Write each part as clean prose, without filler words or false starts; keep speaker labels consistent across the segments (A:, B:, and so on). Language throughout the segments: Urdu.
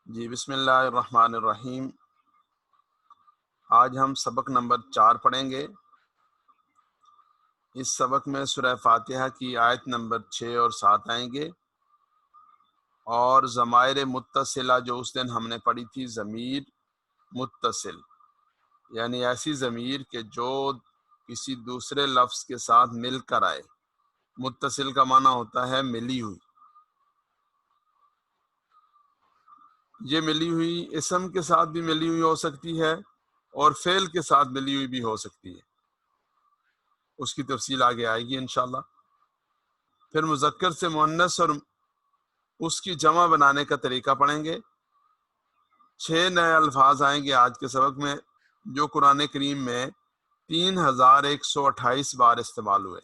A: جی بسم اللہ الرحمن الرحیم۔ آج ہم سبق نمبر 4 پڑھیں گے۔ اس سبق میں سورہ فاتحہ کی آیت نمبر 6 اور 7 آئیں گے، اور ضمائر متصلہ جو اس دن ہم نے پڑھی تھی، ضمیر متصل یعنی ایسی ضمیر کہ جو کسی دوسرے لفظ کے ساتھ مل کر آئے۔ متصل کا معنی ہوتا ہے ملی ہوئی۔ یہ ملی ہوئی اسم کے ساتھ بھی ملی ہوئی ہو سکتی ہے اور فعل کے ساتھ ملی ہوئی بھی ہو سکتی ہے، اس کی تفصیل آگے آئے گی انشاءاللہ۔ پھر مذکر سے مؤنث اور اس کی جمع بنانے کا طریقہ پڑھیں گے۔ 6 نئے الفاظ آئیں گے آج کے سبق میں، جو قرآن کریم میں 3128 بار استعمال ہوئے۔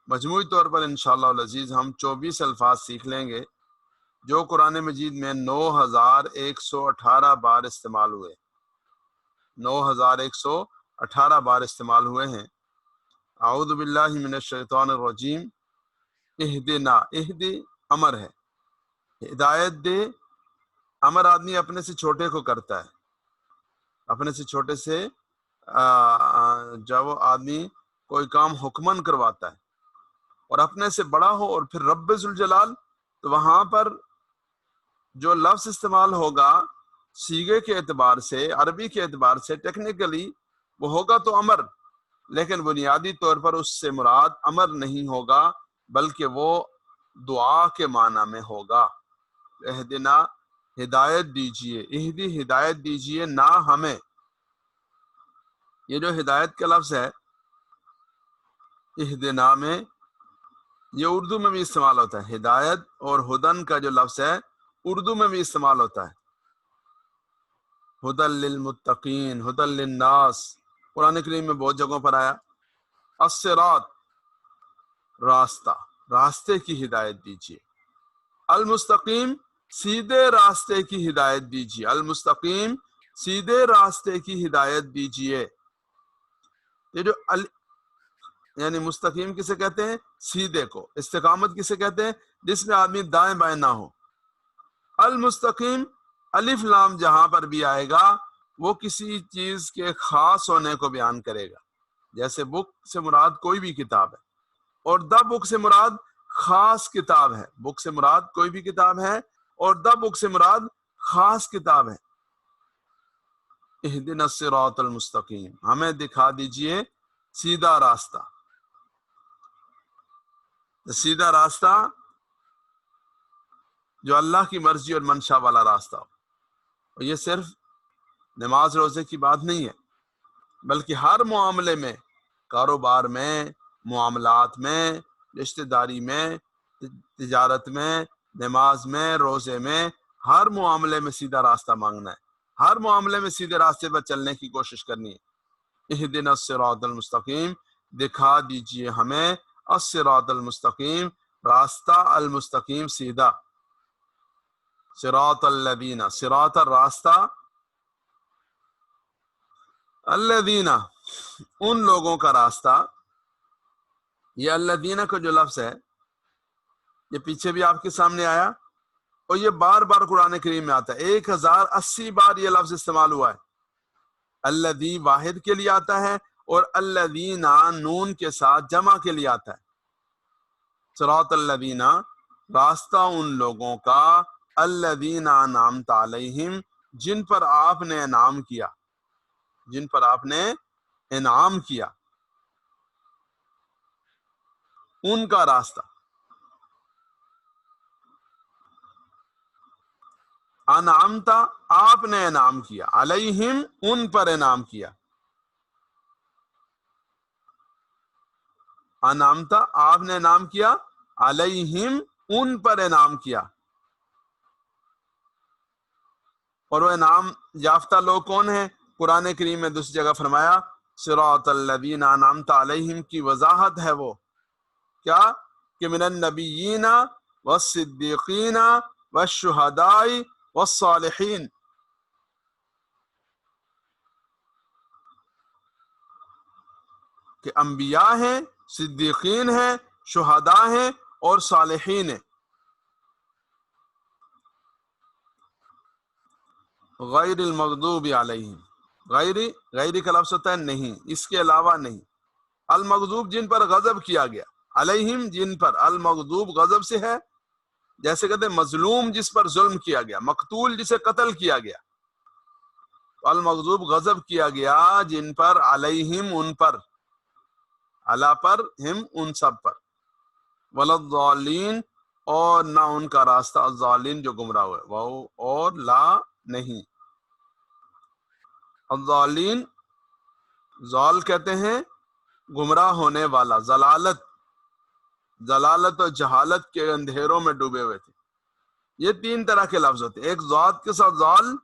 A: مجموعی طور پر انشاءاللہ العزیز ہم 24 الفاظ سیکھ لیں گے جو قرآن مجید میں 9118 بار استعمال ہوئے۔ 9118 بار استعمال ہوئے ہیں۔ اعوذ باللہ من الشیطان الرجیم۔ اہدنا، اہدی امر ہے، ہدایت دے امر آدمی اپنے سے چھوٹے کو کرتا ہے۔ اپنے سے چھوٹے سے جب وہ آدمی کوئی کام حکمن کرواتا ہے اور اپنے سے بڑا ہو اور پھر رب ذوالجلال، تو وہاں پر جو لفظ استعمال ہوگا صیغے کے اعتبار سے، عربی کے اعتبار سے، ٹیکنیکلی وہ ہوگا تو امر، لیکن بنیادی طور پر اس سے مراد امر نہیں ہوگا بلکہ وہ دعا کے معنی میں ہوگا۔ اہدنا، ہدایت دیجئے، اہدی ہدایت دیجئے نہ ہمیں۔ یہ جو ہدایت کا لفظ ہے اہدنا میں، یہ اردو میں بھی استعمال ہوتا ہے۔ ہدایت اور ہدن کا جو لفظ ہے اردو میں بھی استعمال ہوتا ہے۔ ہدل للمتقین، ہدل للناس، قرآن کریم میں بہت جگہوں پر آیا۔ الصراط، راستہ، راستے کی ہدایت دیجیے۔ المستقیم، سیدھے راستے کی ہدایت دیجیے۔ المستقیم، سیدھے راستے کی ہدایت دیجیے۔ یہ جو یعنی مستقیم کسے کہتے ہیں؟ سیدھے کو۔ استقامت کسے کہتے ہیں؟ جس میں آدمی دائیں بائیں نہ ہو۔ المستقیم، الف لام جہاں پر بھی آئے گا وہ کسی چیز کے خاص ہونے کو بیان کرے گا۔ جیسے بک سے مراد کوئی بھی کتاب ہے، اور دا بک سے مراد خاص کتاب ہے۔ بک سے مراد کوئی بھی کتاب ہے اور دا بک سے مراد خاص کتاب ہے۔ اہدنا الصراط المستقیم، ہمیں دکھا دیجئے سیدھا راستہ۔ سیدھا راستہ جو اللہ کی مرضی اور منشا والا راستہ ہو۔ اور یہ صرف نماز روزے کی بات نہیں ہے، بلکہ ہر معاملے میں، کاروبار میں، معاملات میں، رشتہ داری میں، تجارت میں، نماز میں، روزے میں، ہر معاملے میں سیدھا راستہ مانگنا ہے۔ ہر معاملے میں سیدھے راستے پر چلنے کی کوشش کرنی ہے۔ اہدنا الصراط المستقیم، دکھا دیجئے ہمیں الصراط المستقیم، راستہ المستقیم، سیدھا۔ صراط الذین، صراط راستہ، الذین ان لوگوں کا راستہ۔ یہ الذین کا جو لفظ ہے یہ پیچھے بھی آپ کے سامنے آیا، اور یہ بار بار قرآن کریم میں آتا ہے۔ 1080 بار یہ لفظ استعمال ہوا ہے۔ الذی واحد کے لیے آتا ہے اور الذین نون کے ساتھ جمع کے لیے آتا ہے۔ صراط الذین، راستہ ان لوگوں کا، الذین انعمت علیہم، جن پر آپ نے انعام کیا، جن پر آپ نے انعام کیا، ان کا راستہ۔ انعمتا، آپ نے انعام کیا، علیہم، ان پر انعام کیا۔ انعمتا، آپ نے انعام کیا، علیہم، ان پر انعام کیا۔ اور وہ انعام یافتہ لوگ کون ہیں؟ قرآن کریم میں دوسری جگہ فرمایا صراط الذین انعمت علیہم کی وضاحت ہے وہ کیا کہ من النبیین والصدیقین والشہداء والصالحین، کہ انبیاء ہیں، صدیقین ہیں، شہداء ہیں اور صالحین ہیں۔ غیر المغضوب علیہم، غیر کا لفظ ہوتا ہے نہیں، اس کے علاوہ نہیں، المغضوب جن پر غضب کیا گیا، علیہم جن پر، المغضوب غضب سے ہے، جیسے کہتے ہیں مظلوم جس پر ظلم کیا گیا، مقتول جسے قتل کیا گیا، المغضوب غضب کیا گیا جن پر، علیہم ان پر، علا پر، ہم ان سب پر، ولضالین اور نہ ان کا راستہ، الضالین جو گمراہ ہوئے، واو اور لا نہیں، الضالین ضال کہتے ہیں گمراہ ہونے والا، ضلالت اور جہالت کے اندھیروں میں ڈوبے ہوئے تھے۔ یہ تین طرح کے لفظ ہوتے ہیں، ایک ضاد کے ساتھ ضال،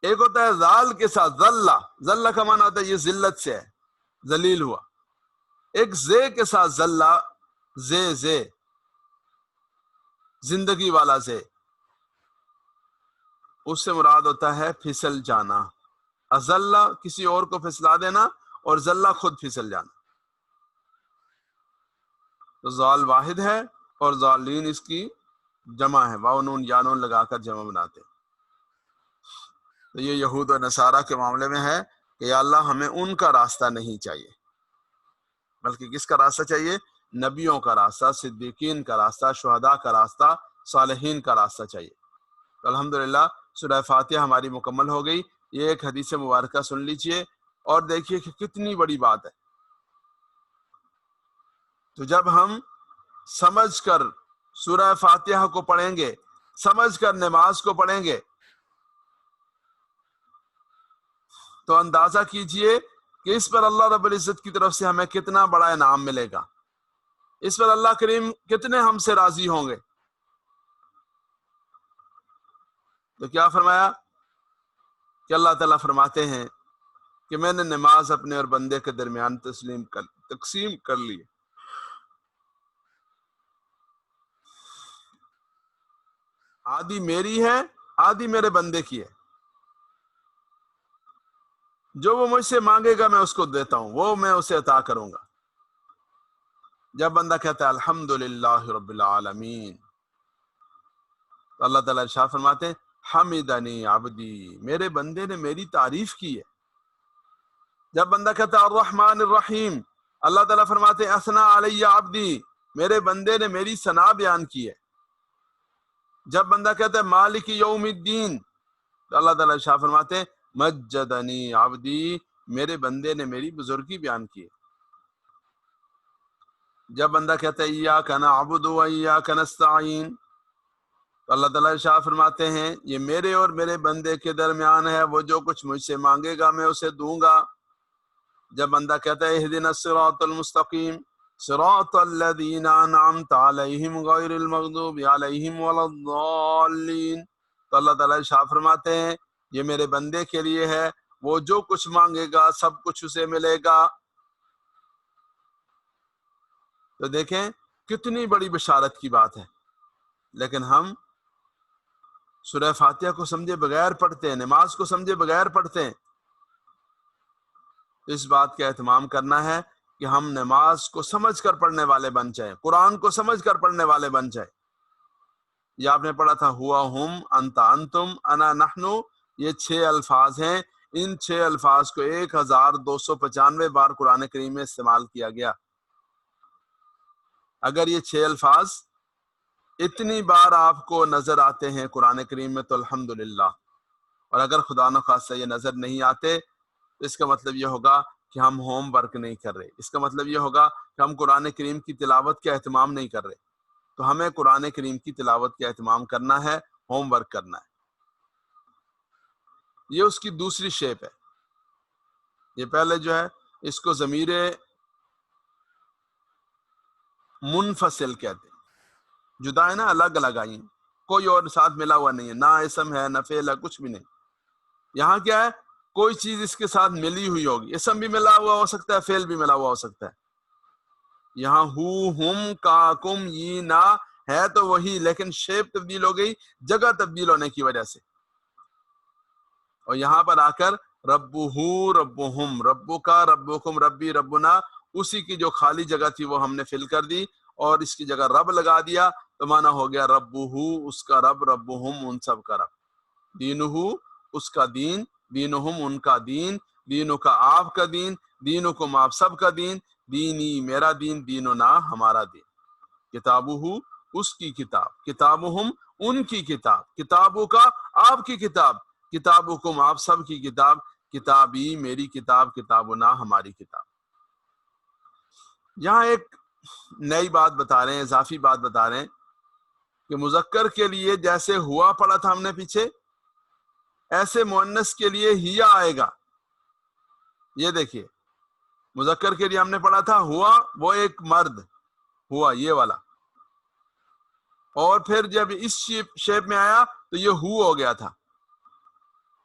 A: ایک ہوتا ہے ذال کے ساتھ ذلہ، ذلہ کا معنی ہوتا ہے یہ ذلت سے ہے، ذلیل ہوا، ایک زے کے ساتھ ذلہ، زے زندگی والا زے، اس سے مراد ہوتا ہے پھسل جانا، ازلہ کسی اور کو پھسلا دینا اور ذلہ خود پھسل جانا، تو ضال واحد ہے اور ضالین اس کی جمع ہے، واو نون یا نون لگا کر جمع بناتے ہیں۔ تو یہ یہود و نصارہ کے معاملے میں ہے کہ یا اللہ ہمیں ان کا راستہ نہیں چاہیے، بلکہ کس کا راستہ چاہیے؟ نبیوں کا راستہ، صدیقین کا راستہ، شہداء کا راستہ، صالحین کا راستہ چاہیے۔ تو الحمدللہ سورہ فاتحہ ہماری مکمل ہو گئی۔ یہ ایک حدیث مبارکہ سن لیجئے اور دیکھیے کہ کتنی بڑی بات ہے۔ تو جب ہم سمجھ کر سورہ فاتحہ کو پڑھیں گے، سمجھ کر نماز کو پڑھیں گے، تو اندازہ کیجئے کہ اس پر اللہ رب العزت کی طرف سے ہمیں کتنا بڑا انعام ملے گا، اس پر اللہ کریم کتنے ہم سے راضی ہوں گے۔ تو کیا فرمایا کہ اللہ تعالیٰ فرماتے ہیں کہ میں نے نماز اپنے اور بندے کے درمیان تقسیم کر لی، آدھی میری ہے، آدھی میرے بندے کی ہے، جو وہ مجھ سے مانگے گا میں اس کو دیتا ہوں، وہ میں اسے عطا کروں گا۔ جب بندہ کہتا ہے الحمدللہ رب العالمین، تو اللہ تعالیٰ ارشاد فرماتے ہیں حمدنی عبدی، میرے بندے نے میری تعریف کی ہے۔ جب بندہ کہتا ہے الرحمن الرحیم، اللہ تعالیٰ فرماتے ہیں اثنا علی عبدی، میرے بندے نے میری ثنا بیان کی ہے۔ جب بندہ کہتا ہے مالک یوم الدین، تو اللہ تعالیٰ ارشاد فرماتے ہیں مجدنی عبدی، میرے بندے نے میری بزرگی بیان کی ہے۔ جب بندہ کہتا ہے ایاک نعبد و ایاک نستعین، تو اللہ تعالیٰ ارشاد فرماتے ہیں یہ میرے اور میرے بندے کے درمیان ہے، وہ جو کچھ مجھ سے مانگے گا میں اسے دوں گا۔ جب بندہ کہتا ہے اہدنا الصراط المستقیم صراط الذین انعمت علیہم غیر المغضوب علیہم ولا الضالین، تو اللہ تعالیٰ ارشاد فرماتے ہیں یہ میرے بندے کے لیے ہے، وہ جو کچھ مانگے گا سب کچھ اسے ملے گا۔ تو دیکھیں کتنی بڑی بشارت کی بات ہے، لیکن ہم سورہ فاتحہ کو سمجھے بغیر پڑھتے ہیں، نماز کو سمجھے بغیر پڑھتے ہیں۔ اس بات کا اہتمام کرنا ہے کہ ہم نماز کو سمجھ کر پڑھنے والے بن جائیں، قرآن کو سمجھ کر پڑھنے والے بن جائیں۔ یہ آپ نے پڑھا تھا ہوا ہم، انت انتم، انا نحنو، یہ 6 الفاظ ہیں، ان 6 الفاظ کو 1295 بار قرآن کریم میں استعمال کیا گیا۔ اگر یہ 6 الفاظ اتنی بار آپ کو نظر آتے ہیں قرآن کریم میں تو الحمدللہ، اور اگر خدا نخواستہ یہ نظر نہیں آتے تو اس کا مطلب یہ ہوگا کہ ہم ہوم ورک نہیں کر رہے، اس کا مطلب یہ ہوگا کہ ہم قرآن کریم کی تلاوت کا اہتمام نہیں کر رہے۔ تو ہمیں قرآن کریم کی تلاوت کا اہتمام کرنا ہے، ہوم ورک کرنا ہے۔ یہ اس کی دوسری شیپ ہے۔ یہ پہلے جو ہے اس کو ضمیر منفصل کہتے ہیں، جدا ہے نا، الگ الگ آئی، کوئی اور ساتھ ملا ہوا نہیں ہے، نہ اسم ہے نہ فعل ہے، کچھ بھی نہیں۔ یہاں کیا ہے، کوئی چیز اس کے ساتھ ملی ہوئی ہوگی، اسم بھی ملا ہوا ہو سکتا ہے، فعل بھی ملا ہوا ہو سکتا ہے۔ یہاں ہو، ہم، کا، کم، یہ، نا ہے تو وہی، لیکن شیپ تبدیل ہو گئی جگہ تبدیل ہونے کی وجہ سے۔ اور یہاں پر آ کر ربہو ربہم، ربو کا ربکم، ربی ربنا، اسی کی جو خالی جگہ تھی وہ ہم نے فل کر دی اور اس کی جگہ رب لگا دیا، تو معنی ہو گیا ربہو اس کا رب، ربہم ان سب کا رب۔ دینہو اس کا دین، دینہم ان کا دین، دینوں کا آپ کا دین، دینکم آپ سب کا دین، دینی میرا دین، دیننا ہمارا دین، کتابہ اس کی کتاب، کتابہم ان کی کتاب، کتابوں کا آپ کی کتاب، کتابکم آپ سب کی کتاب، کتابی میری کتاب، کتابنا ہماری کتاب۔ یہاں ایک نئی بات بتا رہے ہیں، اضافی بات بتا رہے ہیں کہ مذکر کے لیے جیسے ہوا پڑھا تھا ہم نے پیچھے، ایسے مؤنث کے لیے ہیا آئے گا۔ یہ دیکھیے مذکر کے لیے ہم نے پڑھا تھا ہوا، وہ ایک مرد ہوا یہ والا، اور پھر جب اس شیپ میں آیا تو یہ ہو گیا تھا۔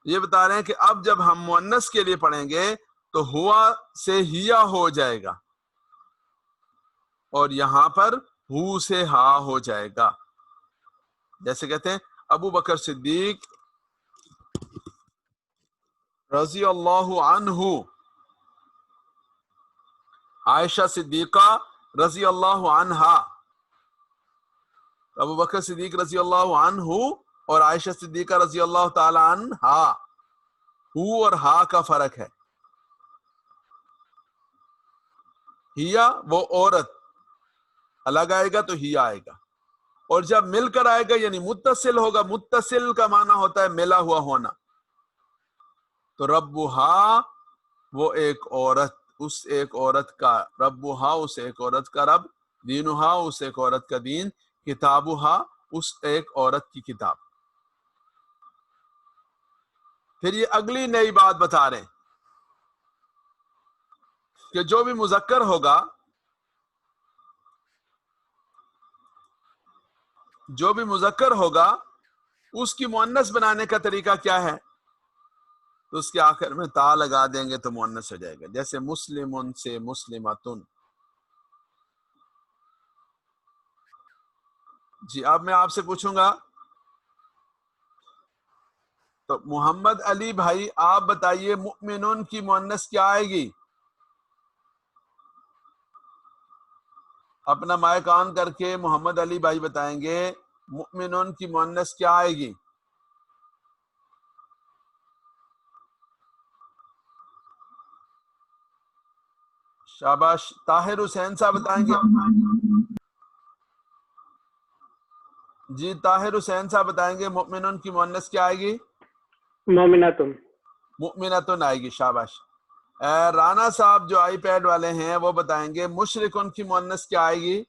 A: یہ بتا رہے ہیں کہ اب جب ہم مؤنث کے لیے پڑھیں گے تو ہوا سے ہیا ہو جائے گا، اور یہاں پر ہو سے ہا ہو جائے گا۔ جیسے کہتے ہیں ابو بکر صدیق رضی اللہ عنہ، عائشہ صدیقہ رضی اللہ عنہا، ابو بکر صدیق رضی اللہ عنہ اور عائشہ صدیقہ رضی اللہ تعالی عنہا، ہو اور ہا کا فرق ہے۔ ہیا وہ عورت الگ آئے گا تو ہیا آئے گا، اور جب مل کر آئے گا یعنی متصل ہوگا، متصل کا معنی ہوتا ہے ملا ہوا ہونا، تو ربہا وہ ایک عورت، اس ایک عورت کا، ربہا اس ایک عورت کا رب، دینہا اس ایک عورت کا دین، کتابہا اس ایک عورت کی کتاب۔ پھر یہ اگلی نئی بات بتا رہے ہیں کہ جو بھی مذکر ہوگا، جو بھی مذکر ہوگا اس کی مؤنث بنانے کا طریقہ کیا ہے؟ تو اس کے آخر میں تا لگا دیں گے تو مؤنث ہو جائے گا، جیسے مسلمن سے مسلمتن۔ جی اب میں آپ سے پوچھوں گا، تو محمد علی بھائی آپ بتائیے مؤمنون کی مؤنث کیا آئے گی؟ اپنا مائک آن کر کے محمد علی بھائی بتائیں گے مؤمنون کی مؤنث کیا آئے گی؟ شاباش، طاہر حسین صاحب بتائیں گے؟ جی طاہر حسین صاحب بتائیں گے مؤمنون کی مؤنث کیا آئے گی؟
B: مومناتن۔
A: مؤمنتن آئے گی، شاباش۔ رانا صاحب جو آئی پیڈ والے ہیں وہ بتائیں گے مشرکون کی مؤنث کیا آئے گی؟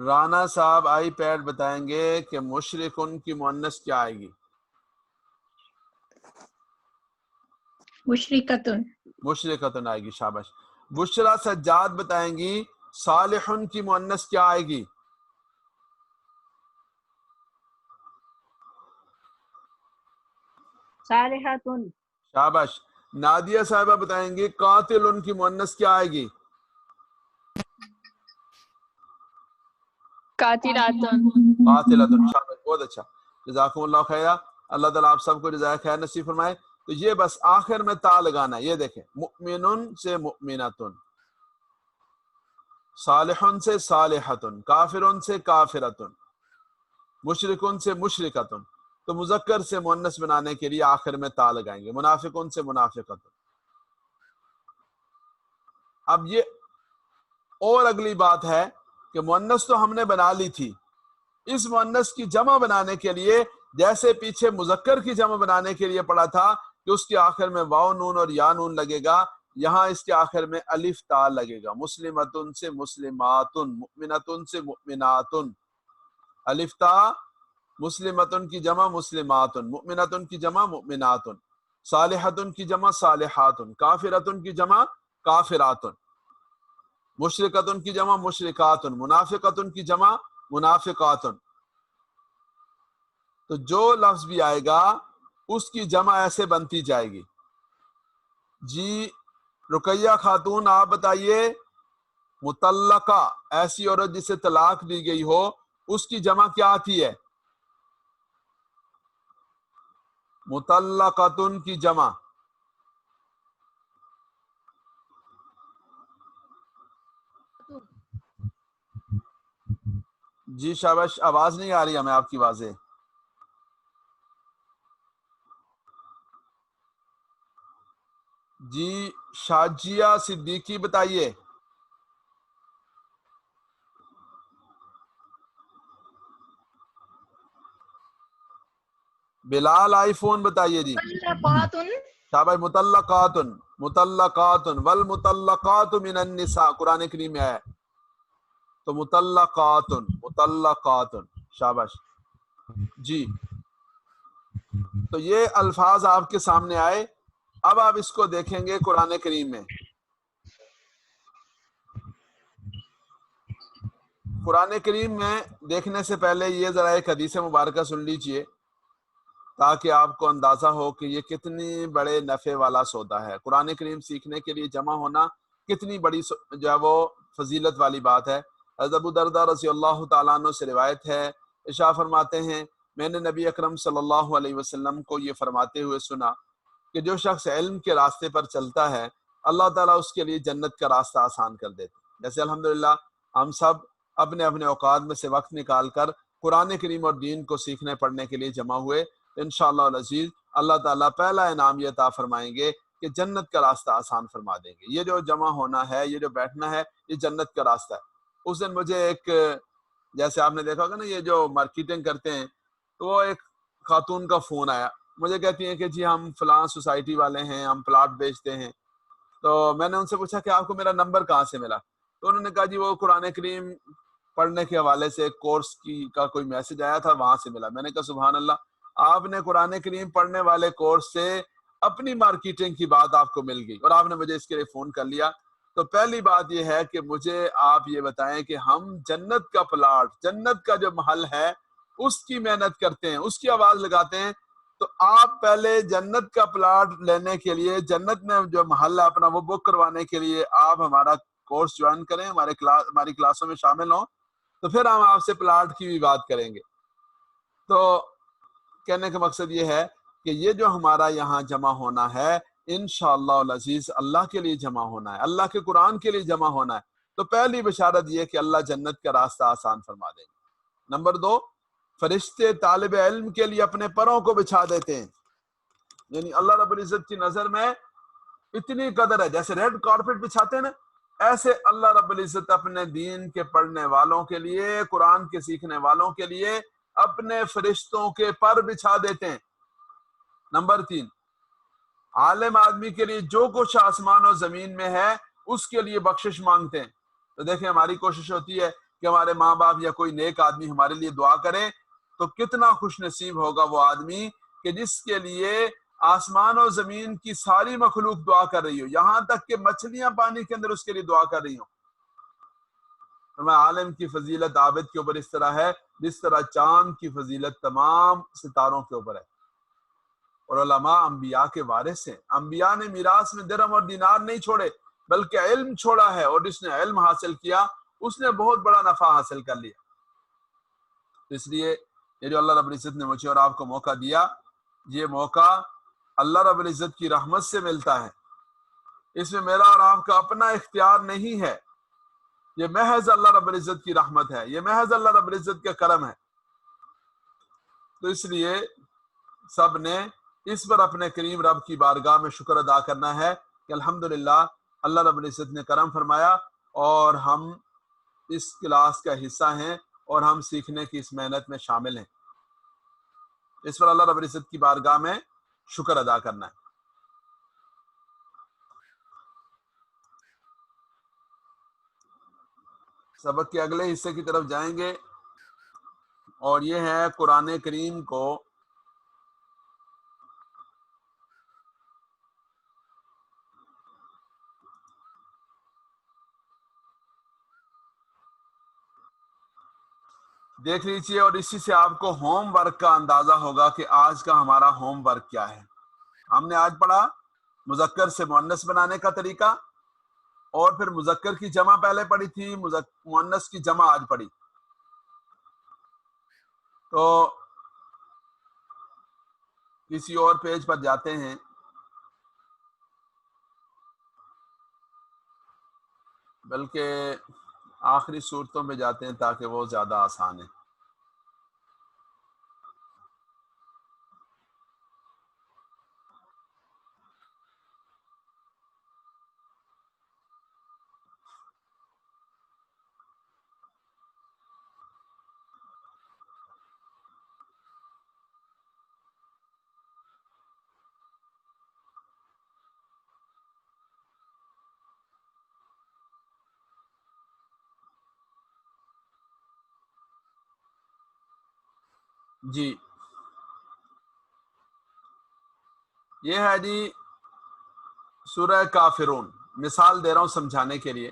A: رانا صاحب آئی پیڈ بتائیں گے کہ مشرکون کی مؤنث کیا آئے گی؟
C: مشرکتن۔
A: مشرکتن آئے گی، شاباش۔ بشرا سجاد بتائیں گی صالحن کی مؤنث کیا آئے گی؟
C: صالحاتن۔
A: شاباش۔ نادیہ صاحبہ بتائیں گی قاتل ان کی مؤنث کیا آئے گی؟
C: قاتلاتن۔
A: قاتلتن، شاباش، بہت اچھا، جزاکم اللہ خیرہ۔ اللہ تعالیٰ آپ سب کو جزائے خیر نصیب فرمائے۔ تو یہ بس آخر میں تا لگانا ہے، یہ دیکھیں مؤمنن سے مؤمنتن، صالحن سے صالحتن، کافرن سے کافرتن، مشرکن سے مشرکتن۔ تو مذکر سے مؤنث بنانے کے لیے آخر میں تا لگائیں گے، منافقن سے منافقتن۔ اب یہ اور اگلی بات ہے کہ مؤنث تو ہم نے بنا لی تھی، اس مؤنث کی جمع بنانے کے لیے جیسے پیچھے مذکر کی جمع بنانے کے لیے پڑھا تھا کہ اس کے آخر میں واو نون اور یا نون لگے گا، یہاں اس کے آخر میں الف تا لگے گا، مسلمتن سے مسلماتن، مؤمنتن سے مؤمناتن، الف تا، مسلمتن کی جمع مسلماتن، مؤمنتن کی جمع مؤمناتن، صالحتن کی جمع صالحاتن، کافرتن کی جمع کافراتن، مشرکتن کی جمع مشرکاتن، منافقتن کی جمع منافقاتن۔ تو جو لفظ بھی آئے گا اس کی جمع ایسے بنتی جائے گی۔ جی رقیہ خاتون آپ بتائیے، مطلقہ ایسی عورت جسے طلاق دی گئی ہو اس کی جمع کیا آتی ہے؟ مطلقتن کی جمع جی شاباش، آواز نہیں آ رہی ہمیں آپ کی واضح. جی شاجیہ صدیقی بتائیے. بلال آئی فون بتائیے جی. شاباش. مطلقات والمطلقات من النساء قرآن کریم میں ہے. تو مطلقات شاباش جی. تو یہ الفاظ آپ کے سامنے آئے. اب آپ اس کو دیکھیں گے قرآن کریم میں. قرآن کریم میں دیکھنے سے پہلے یہ ذرا ایک حدیث مبارکہ سن لیجئے تاکہ آپ کو اندازہ ہو کہ یہ کتنی بڑے نفع والا سودا ہے. قرآن کریم سیکھنے کے لیے جمع ہونا کتنی بڑی جو ہے وہ فضیلت والی بات ہے. حضرت ابو درداء رضی اللہ تعالیٰ عنہ سے روایت ہے، ارشاد فرماتے ہیں میں نے نبی اکرم صلی اللہ علیہ وسلم کو یہ فرماتے ہوئے سنا کہ جو شخص علم کے راستے پر چلتا ہے اللہ تعالیٰ اس کے لیے جنت کا راستہ آسان کر دیتے. جیسے الحمدللہ ہم سب اپنے اپنے اوقات میں سے وقت نکال کر قرآن کریم اور دین کو سیکھنے پڑھنے کے لیے جمع ہوئے. انشاءاللہ العزیز اللہ تعالیٰ پہلا انعام یہ عطا فرمائیں گے کہ جنت کا راستہ آسان فرما دیں گے. یہ جو جمع ہونا ہے، یہ جو بیٹھنا ہے، یہ جنت کا راستہ ہے. اس دن مجھے ایک، جیسے آپ نے دیکھا ہوگا نا یہ جو مارکیٹنگ کرتے ہیں، تو وہ ایک خاتون کا فون آیا. مجھے کہتی ہیں کہ جی ہم فلاں سوسائٹی والے ہیں، ہم پلاٹ بیچتے ہیں. تو میں نے ان سے پوچھا کہ آپ کو میرا نمبر کہاں سے ملا؟ تو انہوں نے کہا جی وہ قرآن کریم پڑھنے کے حوالے سے کورس کا کوئی میسج آیا تھا، وہاں سے ملا. میں نے کہا سبحان اللہ، آپ نے قرآن کریم پڑھنے والے کورس سے اپنی مارکیٹنگ کی بات آپ کو مل گئی اور آپ نے مجھے اس کے لیے فون کر لیا. تو پہلی بات یہ ہے کہ مجھے آپ یہ بتائیں کہ ہم جنت کا پلاٹ، جنت کا جو محل ہے اس کی محنت کرتے ہیں، اس کی آواز لگاتے ہیں. تو آپ پہلے جنت کا پلاٹ لینے کے لیے، جنت میں جو محل ہے اپنا وہ بک کروانے کے لیے آپ ہمارا کورس جوائن کریں، ہماری کلاسوں میں شامل ہوں، تو پھر ہم آپ سے پلاٹ کی بھی بات کریں گے. تو کہنے کا مقصد یہ ہے کہ یہ جو ہمارا یہاں جمع ہونا ہے انشاءاللہ العزیز اللہ کے لیے جمع ہونا ہے، اللہ کے قرآن کے لیے جمع ہونا ہے. تو پہلی بشارت یہ کہ اللہ جنت کا راستہ آسان فرما دیں گے. نمبر 2، فرشتے طالب علم کے لیے اپنے پروں کو بچھا دیتے ہیں. یعنی اللہ رب العزت کی نظر میں اتنی قدر ہے، جیسے ریڈ کارپٹ بچھاتے ہیں نا، ایسے اللہ رب العزت اپنے دین کے پڑھنے والوں کے لیے، قرآن کے سیکھنے والوں کے لیے اپنے فرشتوں کے پر بچھا دیتے ہیں. نمبر 3، عالم آدمی کے لیے جو کچھ آسمان و زمین میں ہے اس کے لیے بخشش مانگتے ہیں. تو دیکھیں ہماری کوشش ہوتی ہے کہ ہمارے ماں باپ یا کوئی نیک آدمی ہمارے لیے دعا کرے، تو کتنا خوش نصیب ہوگا وہ آدمی کہ جس کے لیے آسمان و زمین کی ساری مخلوق دعا کر رہی ہو، یہاں تک کہ مچھلیاں پانی کے اندر اس کے لیے دعا کر رہی ہوں. عالم کی فضیلت عابد کے اوپر اس طرح ہے جس طرح چاند کی فضیلت تمام ستاروں کے اوپر ہے. اور علماء انبیاء کے وارث ہیں. انبیاء نے میراث میں درہم اور دینار نہیں چھوڑے بلکہ علم چھوڑا ہے، اور جس نے علم حاصل کیا اس نے بہت بڑا نفع حاصل کر لیا. اس لیے یہ جو اللہ رب العزت نے مجھے اور آپ کو موقع دیا، یہ موقع اللہ رب العزت کی رحمت سے ملتا ہے. اس میں میرا اور آپ کا اپنا اختیار نہیں ہے، یہ محض اللہ رب العزت کی رحمت ہے، یہ محض اللہ رب العزت کا کرم ہے. تو اس لیے سب نے اس پر اپنے کریم رب کی بارگاہ میں شکر ادا کرنا ہے کہ الحمدللہ اللہ رب العزت نے کرم فرمایا اور ہم اس کلاس کا حصہ ہیں اور ہم سیکھنے کی اس محنت میں شامل ہیں. اس پر اللہ رب العزت کی بارگاہ میں شکر ادا کرنا ہے. سبق کے اگلے حصے کی طرف جائیں گے اور یہ ہے قرآن کریم کو دیکھ لیجیے اور اسی سے آپ کو ہوم ورک کا اندازہ ہوگا کہ آج کا ہمارا ہوم ورک کیا ہے. ہم نے آج پڑھا مذکر سے مؤنث بنانے کا طریقہ، اور پھر مذکر کی جمع پہلے پڑھی تھی، مؤنث کی جمع آج پڑھی. تو کسی اور پیج پر جاتے ہیں، بلکہ آخری صورتوں میں جاتے ہیں تاکہ وہ زیادہ آسان ہے. جی یہ ہے جی سورہ کافرون. مثال دے رہا ہوں سمجھانے کے لیے.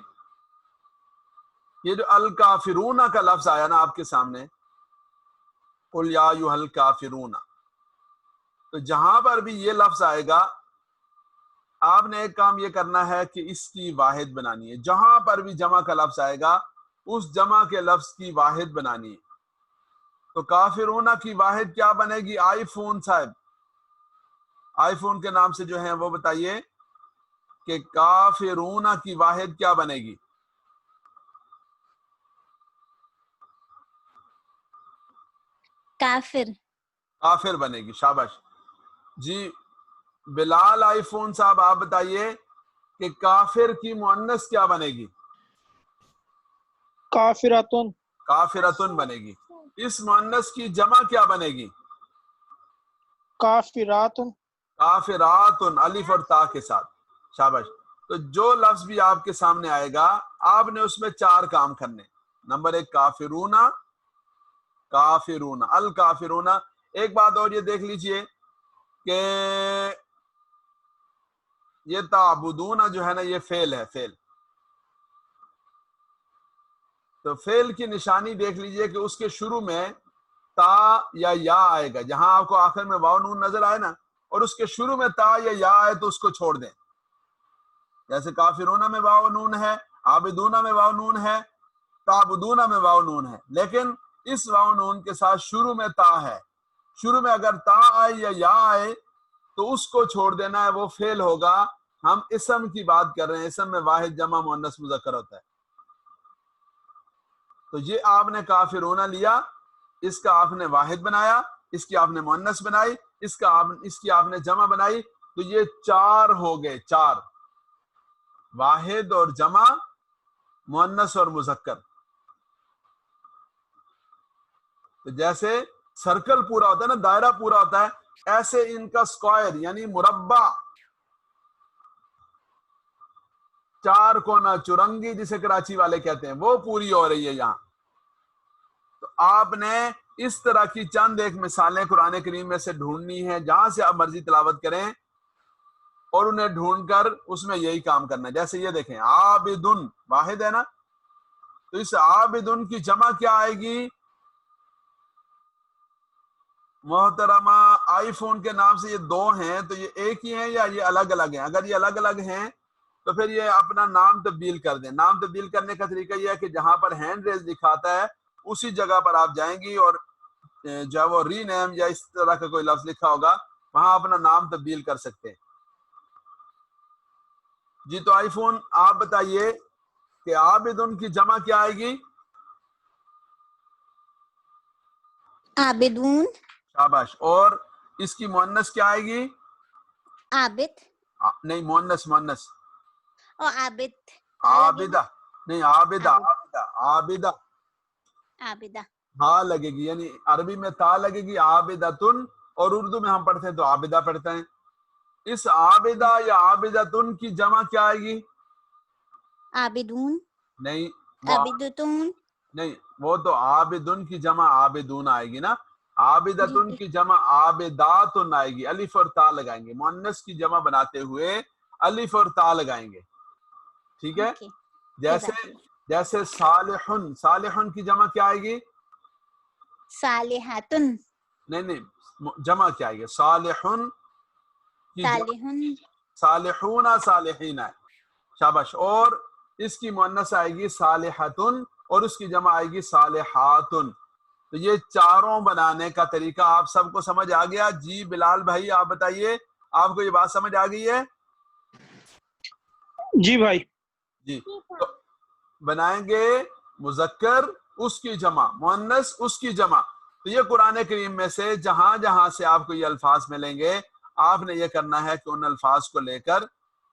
A: یہ جو الکافرون کا لفظ آیا نا آپ کے سامنے، قل یا ایھا الکافرون، تو جہاں پر بھی یہ لفظ آئے گا آپ نے ایک کام یہ کرنا ہے کہ اس کی واحد بنانی ہے. جہاں پر بھی جمع کا لفظ آئے گا اس جمع کے لفظ کی واحد بنانی ہے. تو کافرون کی واحد کیا بنے گی؟ آئی فون. صاحب آئی فون کے نام سے جو ہیں وہ بتائیے کہ کافرون کی واحد کیا بنے گی؟
C: کافر.
A: کافر بنے گی. شاباش. جی بلال آئی فون صاحب آپ بتائیے کہ کافر کی مؤنث کیا بنے گی؟
B: کافراتن.
A: کافرتن بنے گی. اس مؤنث کی جمع کیا بنے گی؟
B: کافراتن.
A: کافراتن، الف اور تا کے ساتھ. شاباش. تو جو لفظ بھی آپ کے سامنے آئے گا آپ نے اس میں 4 کام کرنے. نمبر 1 کافرون، کافرون، الکافرون. ایک بات اور یہ دیکھ لیجئے کہ یہ تعبدون جو ہے نا یہ فعل ہے. فعل تو فعل کی نشانی دیکھ لیجئے کہ اس کے شروع میں تا یا آئے گا. جہاں آپ کو آخر میں واو نون نظر آئے نا اور اس کے شروع میں تا یا آئے تو اس کو چھوڑ دیں. جیسے کافرون میں واو نون ہے، عابدون میں واو نون ہے، تعبدون میں واو نون ہے، لیکن اس واو نون کے ساتھ شروع میں تا ہے. شروع میں اگر تا آئے یا آئے تو اس کو چھوڑ دینا ہے، وہ فعل ہوگا. ہم اسم کی بات کر رہے ہیں. اسم میں واحد جمع مؤنث مذکر ہوتا ہے. تو یہ آپ نے کافرون لیا، اس کا آپ نے واحد بنایا، اس کی آپ نے مؤنث بنائی، اس کی آپ نے جمع بنائی. تو یہ 4 ہو گئے. 4 واحد اور جمع، مؤنث اور مذکر. تو جیسے سرکل پورا ہوتا ہے نا، دائرہ پورا ہوتا ہے، ایسے ان کا سکوائر یعنی مربع، 4 کونا چرنگی جسے کراچی والے کہتے ہیں، وہ پوری ہو رہی ہے یہاں. تو آپ نے اس طرح کی چند ایک مثالیں قرآن کریم میں سے ڈھونڈنی ہے، جہاں سے آپ مرضی تلاوت کریں اور انہیں ڈھونڈ کر اس میں یہی کام کرنا ہے. جیسے یہ دیکھیں عابدن واحد ہے نا، تو اس عابدن کی جمع کیا آئے گی؟ محترمہ آئی فون کے نام سے یہ 2 ہیں، تو یہ ایک ہی ہیں یا یہ الگ الگ ہیں؟ اگر یہ الگ الگ ہیں تو پھر یہ اپنا نام تبدیل کر دیں. نام تبدیل کرنے کا طریقہ یہ ہے کہ جہاں پر ہینڈ ریز دکھاتا ہے اسی جگہ پر آپ جائیں گی اور جو ہے وہ ری نیم یا اس طرح کا کوئی لفظ لکھا ہوگا وہاں اپنا نام تبدیل کر سکتے ہیں. جی تو آئی فون آپ بتائیے کہ عابدن کی جمع کیا آئے گی؟
C: عابدون.
A: شاباش. اور اس کی مؤنث کیا آئے گی؟
C: عابد.
A: نہیں مؤنث
C: اور عابد.
A: عابدہ نہیں، عابدہ
C: عابد.
A: عابدہ عابدہ.
C: عابدہ.
A: ہاں لگے گی، یعنی عربی میں تا لگے گی عابدتن، اور اردو میں ہم پڑھتے ہیں تو عابدہ پڑھتے ہیں. اس عابدہ یا عابدتن کی جمع کیا آئے گی؟
C: عابدون.
A: نہیں وہ
C: عابدتون.
A: نہیں، وہ تو عابدن کی جمع عابدون آئے گی نا. عابدتن
C: جی.
A: کی جمع عابداتن آئے گی. الف اور تا لگائیں گے، مؤنث کی جمع بناتے ہوئے الف اور تا لگائیں گے. ٹھیک ہے.
C: اوکے.
A: جیسے صالحن، صالحن کی جمع کیا آئے گی؟
C: صالحاتن.
A: نہیں جمع کیا آئے گی؟ صالحن کی جمع
C: صالحن.
A: صالحون صالحین ہے. شاباش. اور اس کی مؤنث آئے گی صالحتن اور اس کی جمع آئے گی صالحاتن. تو یہ 4 بنانے کا طریقہ آپ سب کو سمجھ آ گیا؟ جی بلال بھائی آپ بتائیے، آپ کو یہ بات سمجھ آ گئی ہے؟
B: جی بھائی.
A: جی تو بنائیں گے مذکر اس کی جمع، مؤنث اس کی جمع. تو یہ قرآن کریم میں سے جہاں جہاں سے آپ کو یہ الفاظ ملیں گے آپ نے یہ کرنا ہے کہ ان الفاظ کو لے کر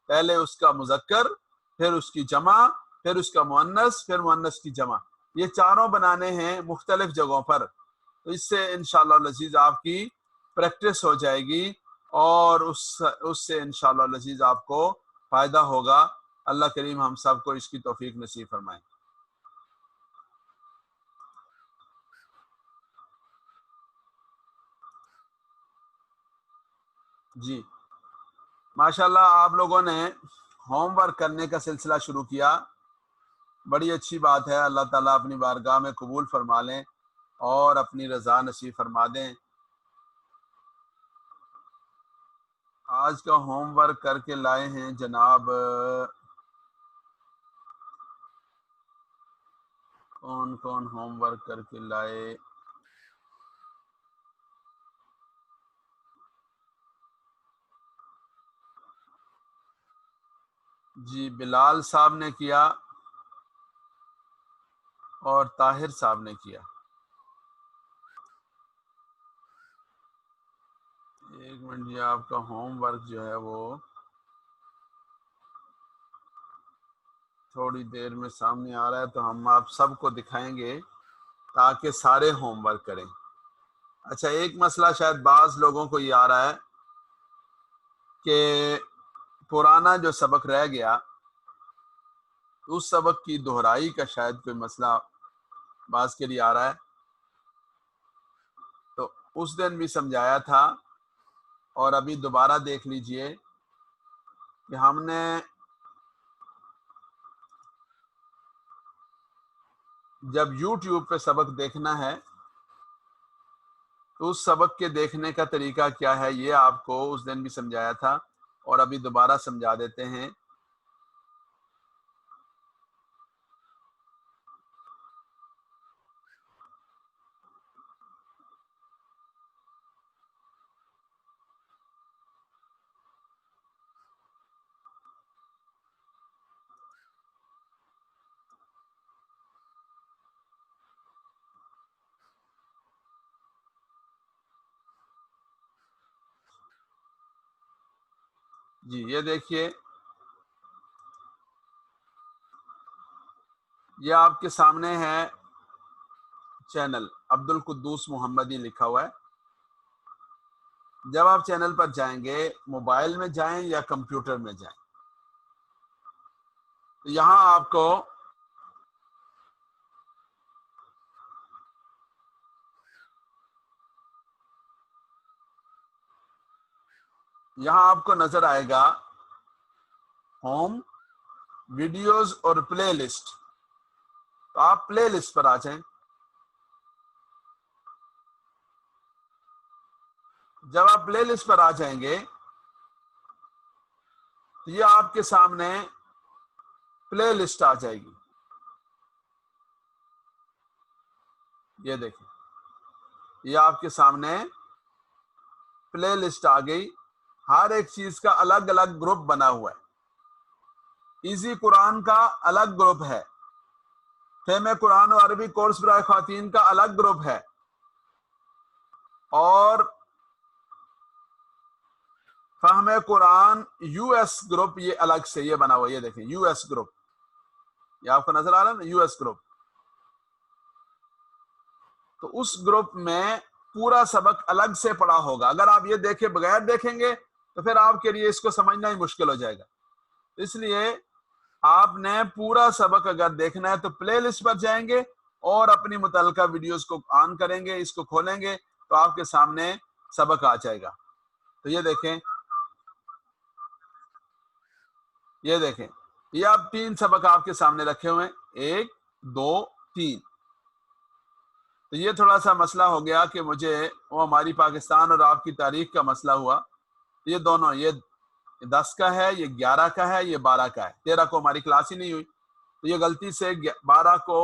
A: پہلے اس کا مذکر، پھر اس کی جمع، پھر اس کا مؤنث، پھر مؤنث کی جمع. یہ 4 بنانے ہیں مختلف جگہوں پر. تو اس سے انشاءاللہ العزیز آپ کی پریکٹس ہو جائے گی اور اس سے انشاءاللہ العزیز آپ کو فائدہ ہوگا. اللہ کریم ہم سب کو اس کی توفیق نصیب فرمائے. جی ماشاءاللہ آپ لوگوں نے ہوم ورک کرنے کا سلسلہ شروع کیا، بڑی اچھی بات ہے۔ اللہ تعالیٰ اپنی بارگاہ میں قبول فرما لیں اور اپنی رضا نصیب فرما دیں۔ آج کا ہوم ورک کر کے لائے ہیں جناب، کون کون ہوم ورک کر کے لائے؟ جی بلال صاحب نے کیا اور طاہر صاحب نے کیا۔ ایک منٹ جی، آپ کا ہوم ورک جو ہے وہ تھوڑی دیر میں سامنے آ رہا ہے، تو ہم آپ سب کو دکھائیں گے تاکہ سارے ہوم ورک کریں۔ اچھا ایک مسئلہ شاید بعض لوگوں کو یہ آ رہا ہے کہ پرانا جو سبق رہ گیا اس سبق کی دہرائی کا شاید کوئی مسئلہ بعض کے لیے آ رہا ہے، تو اس دن بھی سمجھایا تھا اور ابھی دوبارہ دیکھ لیجئے کہ ہم نے جب یوٹیوب پہ سبق دیکھنا ہے تو اس سبق کے دیکھنے کا طریقہ کیا ہے، یہ آپ کو اس دن بھی سمجھایا تھا اور ابھی دوبارہ سمجھا دیتے ہیں۔ جی یہ دیکھیے، یہ آپ کے سامنے ہے چینل عبد القدوس محمدی لکھا ہوا ہے۔ جب آپ چینل پر جائیں گے، موبائل میں جائیں یا کمپیوٹر میں جائیں، تو یہاں آپ کو نظر آئے گا ہوم، ویڈیوز اور پلے لسٹ۔ تو آپ پلے لسٹ پر آ جائیں۔ جب آپ پلے لسٹ پر آ جائیں گے تو یہ آپ کے سامنے پلے لسٹ آ جائے گی۔ یہ دیکھیں، یہ آپ کے سامنے پلے لسٹ آ گئی۔ ہر ایک چیز کا الگ الگ گروپ بنا ہوا ہے۔ ایزی قرآن کا الگ گروپ ہے، فہم قرآن و عربی کورس برائے خواتین کا الگ گروپ ہے، اور فہم قرآن یو ایس گروپ یہ الگ سے یہ بنا ہوا ہے۔ یہ دیکھیں یو ایس گروپ، یہ آپ کو نظر آ رہا ہے نا، یو ایس گروپ۔ تو اس گروپ میں پورا سبق الگ سے پڑھا ہوگا۔ اگر آپ یہ دیکھے بغیر دیکھیں گے تو پھر آپ کے لیے اس کو سمجھنا ہی مشکل ہو جائے گا۔ اس لیے آپ نے پورا سبق اگر دیکھنا ہے تو پلے لسٹ پر جائیں گے اور اپنی متعلقہ ویڈیوز کو آن کریں گے، اس کو کھولیں گے تو آپ کے سامنے سبق آ جائے گا۔ تو یہ دیکھیں، یہ دیکھیں، یہ آپ 3 سبق آپ کے سامنے رکھے ہوئے ہیں، 1 2 3۔ تو یہ تھوڑا سا مسئلہ ہو گیا کہ مجھے وہ ہماری پاکستان اور آپ کی تاریخ کا مسئلہ ہوا۔ یہ دونوں، یہ 10 کا ہے، یہ 11 کا ہے، یہ 12 کا ہے۔ 13 کو ہماری کلاس ہی نہیں ہوئی، تو یہ غلطی سے 12 کو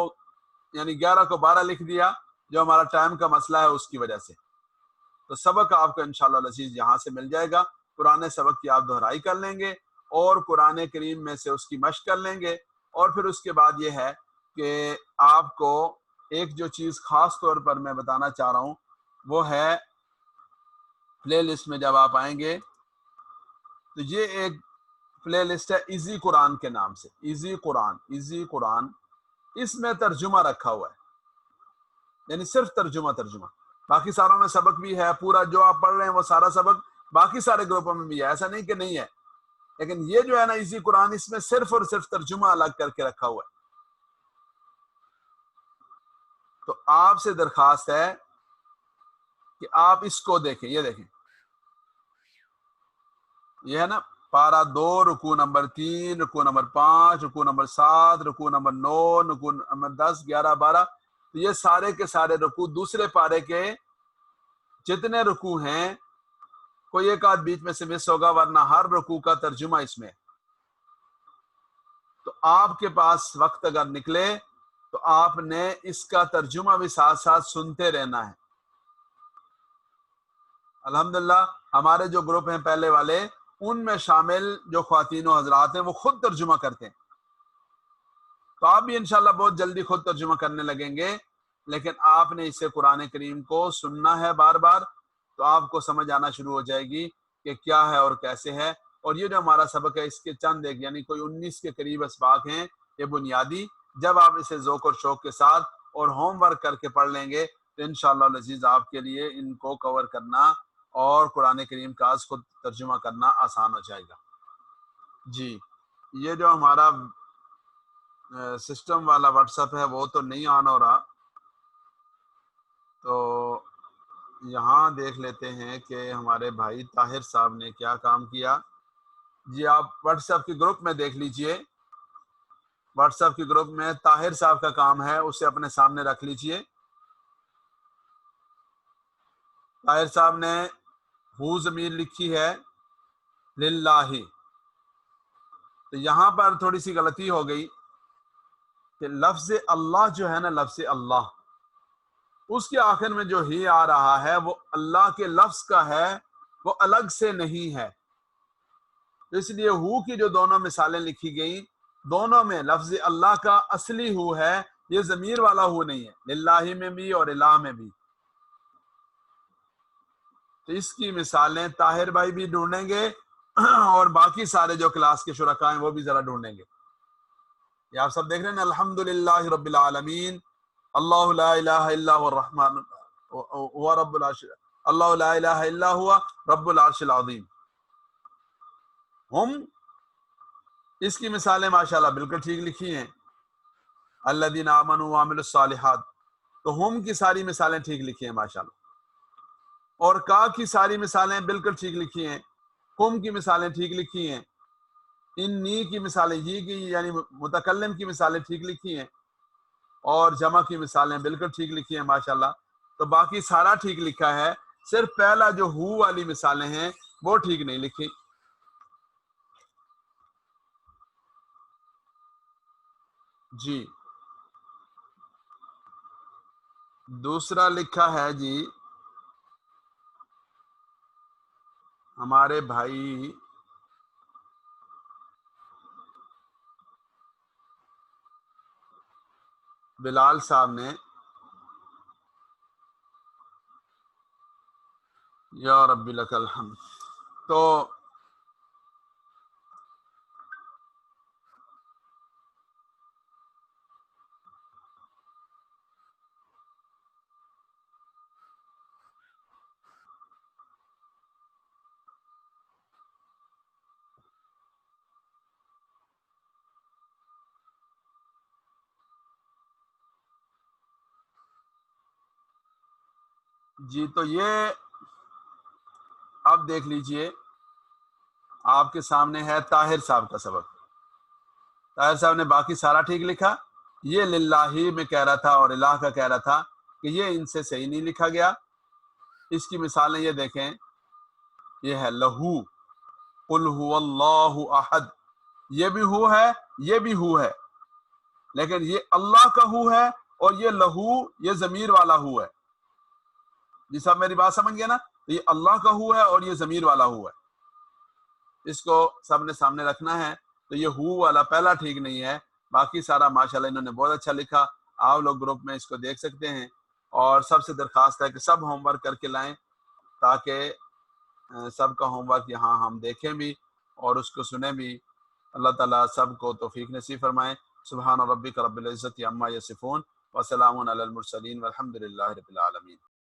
A: یعنی 11 کو 12 لکھ دیا، جو ہمارا ٹائم کا مسئلہ ہے اس کی وجہ سے۔ تو سبق آپ کو انشاءاللہ العزیز یہاں سے مل جائے گا۔ پرانے سبق کی آپ دہرائی کر لیں گے اور قرآن کریم میں سے اس کی مشق کر لیں گے، اور پھر اس کے بعد یہ ہے کہ آپ کو ایک جو چیز خاص طور پر میں بتانا چاہ رہا ہوں وہ ہے پلے لسٹ میں جب آپ آئیں گے تو یہ ایک پلے لسٹ ہے ایزی قرآن کے نام سے، ایزی قرآن۔ اس میں ترجمہ رکھا ہوا ہے، یعنی صرف ترجمہ۔ باقی ساروں میں سبق بھی ہے، پورا جو آپ پڑھ رہے ہیں وہ سارا سبق باقی سارے گروپوں میں بھی ہے، ایسا نہیں کہ نہیں ہے، لیکن یہ جو ہے نا ایزی قرآن، اس میں صرف اور صرف ترجمہ الگ کر کے رکھا ہوا ہے۔ تو آپ سے درخواست ہے کہ آپ اس کو دیکھیں۔ یہ دیکھیں، یہ ہے نا پارا 2 رکوع نمبر 3 رکوع نمبر 5 رکوع نمبر 7 رکوع نمبر 9 رکوع نمبر 10 11 12 تو یہ سارے کے سارے رکوع دوسرے پارے کے جتنے رکوع ہیں کوئی ایک آدھ بیچ میں سے مس ہوگا، ورنہ ہر رکوع کا ترجمہ اس میں. تو آپ کے پاس وقت اگر نکلے تو آپ نے اس کا ترجمہ بھی ساتھ ساتھ سنتے رہنا ہے. الحمدللہ ہمارے جو گروپ ہیں پہلے والے، ان میں شامل جو خواتین و حضرات ہیں وہ خود ترجمہ کرتے ہیں. تو آپ بھی انشاءاللہ بہت جلدی خود ترجمہ کرنے لگیں گے، لیکن آپ نے اسے قرآن کریم کو سننا ہے بار بار، تو آپ کو سمجھ آنا شروع ہو جائے گی کہ کیا ہے اور کیسے ہے. اور یہ جو ہمارا سبق ہے اس کے چند ایک یعنی کوئی 19 کے قریب اسباق ہیں یہ بنیادی. جب آپ اسے ذوق اور شوق کے ساتھ اور ہوم ورک کر کے پڑھ لیں گے تو انشاءاللہ العزیز آپ کے لیے ان کو کور کرنا اور قرآن کریم کا از خود ترجمہ کرنا آسان ہو جائے گا. جی یہ جو ہمارا سسٹم والا واٹس ایپ ہے وہ تو نہیں آن ہو رہا، تو یہاں دیکھ لیتے ہیں کہ ہمارے بھائی طاہر صاحب نے کیا کام کیا. جی آپ واٹس ایپ کے گروپ میں دیکھ لیجئے، واٹس ایپ کے گروپ میں طاہر صاحب کا کام ہے، اسے اپنے سامنے رکھ لیجئے. طاہر صاحب نے ہو ضمیر لکھی ہے للہ، تو یہاں پر تھوڑی سی غلطی ہو گئی کہ لفظ اللہ جو ہے نا، لفظ اللہ اس کے آخر میں جو ہی آ رہا ہے وہ اللہ کے لفظ کا ہے، وہ الگ سے نہیں ہے. اس لیے ہو کی جو دونوں مثالیں لکھی گئیں دونوں میں لفظ اللہ کا اصلی ہو ہے، یہ ضمیر والا ہو نہیں ہے، للہ میں بھی اور الہ میں بھی. تو اس کی مثالیں طاہر بھائی بھی ڈھونڈیں گے اور باقی سارے جو کلاس کے شرکاء ہیں وہ بھی ذرا ڈھونڈیں گے. یہ آپ سب دیکھ رہے ہیں الحمدللہ رب العالمین، اللہ لا الہ الا هو الرحمن هو رب العرش، اللہ لا الہ الا هو رب العرش العظیم. ہم اس کی مثالیں ماشاءاللہ بالکل ٹھیک لکھی ہیں، الذین آمنوا وعملوا الصالحات، تو ہم کی ساری مثالیں ٹھیک لکھی ہیں ماشاءاللہ. اور کا کی ساری مثالیں بالکل ٹھیک لکھی ہیں، کم کی مثالیں ٹھیک لکھی ہیں، انی کی مثالیں یہ کی یعنی متکلم کی مثالیں ٹھیک لکھی ہیں، اور جمع کی مثالیں بالکل ٹھیک لکھی ہیں ماشاءاللہ. تو باقی سارا ٹھیک لکھا ہے، صرف پہلا جو ہو والی مثالیں ہیں وہ ٹھیک نہیں لکھی. جی دوسرا لکھا ہے جی ہمارے بھائی بلال صاحب نے، یا رب لک الحمد. تو جی تو یہ اب دیکھ لیجئے آپ کے سامنے ہے طاہر صاحب کا سبق. طاہر صاحب نے باقی سارا ٹھیک لکھا، یہ للہ میں کہہ رہا تھا اور الہ کا کہہ رہا تھا کہ یہ ان سے صحیح نہیں لکھا گیا. اس کی مثالیں یہ دیکھیں، یہ ہے لہو، قل هو اللہ احد، یہ بھی ہو ہے یہ بھی ہو ہے، لیکن یہ اللہ کا ہو ہے اور یہ لہو یہ ضمیر والا ہو ہے. جی صاحب میری بات سمجھ گئے نا؟ تو یہ اللہ کا ہو ہے اور یہ ضمیر والا ہو ہے، اس کو سب نے سامنے رکھنا ہے. تو یہ ہو والا پہلا ٹھیک نہیں ہے، باقی سارا ماشاءاللہ انہوں نے بہت اچھا لکھا. آپ لوگ گروپ میں اس کو دیکھ سکتے ہیں، اور سب سے درخواست ہے کہ سب ہوم ورک کر کے لائیں تاکہ سب کا ہوم ورک یہاں ہم دیکھیں بھی اور اس کو سنیں بھی. اللہ تعالیٰ سب کو توفیق نصیب فرمائے. سبحان ربک رب العزت عما یصفون وسلام علی المرسلین والحمد للہ رب العالمین.